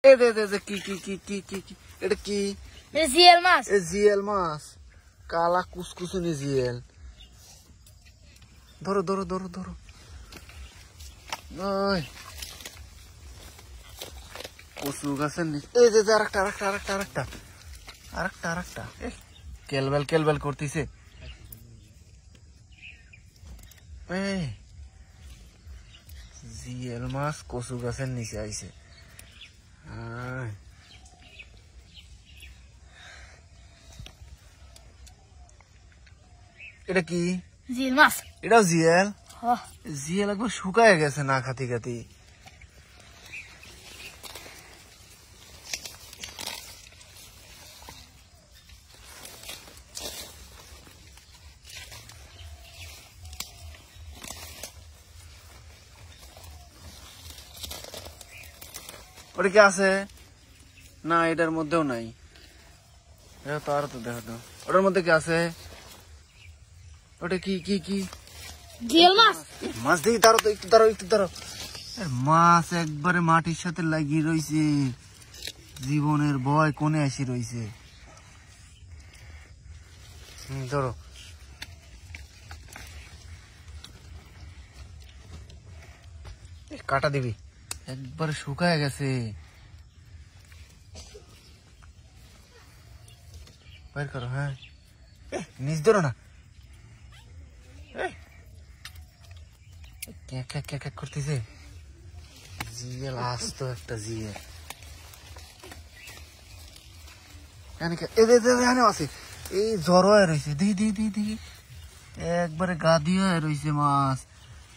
এ দে দে দে কি কি কি কি কি কি এটা কি? জিএল মাছ। জিএল মাছ, কালা কুসকুসুনি জিএল। ধরো ধরো ধরো ধরো। ওই কচু গাছের নিচে এই যে আরেকটা আরেকটা আরেকটা আরেকটা আরেকটা আরেকটা কেলবেল কেলবেল করতেছে। এই জিএল মাছ কচু গাছের নিচে আইছে। এটা কি? জিএল মাছ। এটাও জিএল? জিএল একবার শুকায় গেছে না খাতি খাতি। ওটা কি আছে না? এটার মধ্যেও নাই। দেখো তো আর তো দেখো তো ওটার মধ্যে কি আছে? ওটা কি কি কি? জিএল মাছ। মাছ দেখি, দাঁড়ো তো, একটু দাঁড়ো একটু দাঁড়ো। মাছ একবারে মাটির সাথে লাগিয়ে রয়েছে, জীবনের ভয় কোনে আসি রয়েছে। ধরো কাটা দিবি, একবারে শুকায় গেছে। বের করো। হ্যাঁ নিচ ধরো না, করতেছে। জিএল আস্ত একটা জিএল আছে। এই জ্বর হয়ে রয়েছে, দি দি দি দি একবারে গাদি হয়ে রয়েছে মাছ।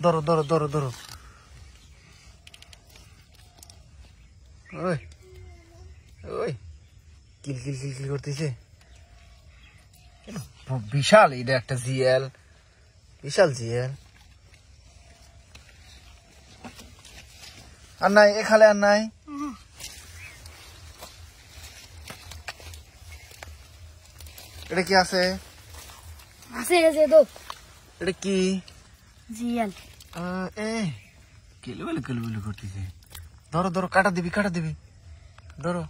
ধরো ধরো ধরো ধরো। ওই ওই কিল কিল কিল কিল করতেছে। বিশাল, এটা একটা জিএল, বিশাল জিএল। আর নাই এখানে, আর নাই। এটা কি আছে? আছে গেছে তো। এটা কি? জিএল। কেলবেলে কেলবেলে করতেছে। ধরো ধরো, কাটা দিবি কাটা দিবি, ধরো।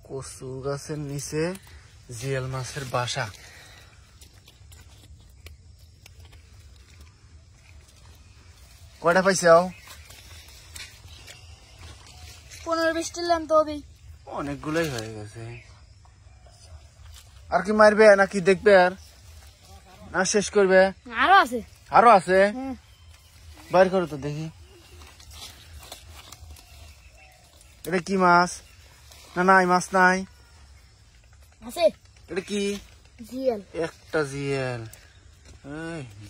কচু গাছের নিচে জিএল মাছের বাসা। কয়টা পাইছাও? 15-20টা লেন তো হবে। অনেকগুলোই হয়ে গেছে। আর কি মারবে নাকি দেখবে আর না শেষ করবে? আরো আছে। আরো আছে? বাইর করো তো দেখি। এটা কি মাছ? না নাই, মাছ নাই। আছে। এটা কি? জিএল। একটা জিএল।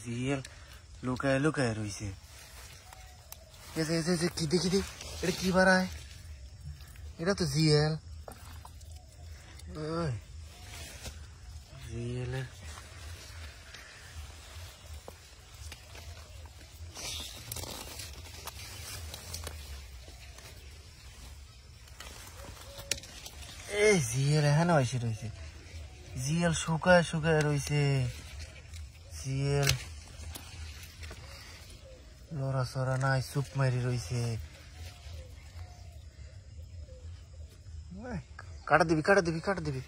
জিএল লুকায় লুকায় রয়েছে। কি দেখি দেখি, এটা কি বাড়ায়? এটা তো জিএল। জিএল এই জিএল এখানে এসে রয়েছে। জিএল শুকায় শুকায় রয়েছে। জিএল লড়াচড়া নাই, চুপ মারি রয়েছে। কাটা দিবি কাটা দিবি কাটা দিবি।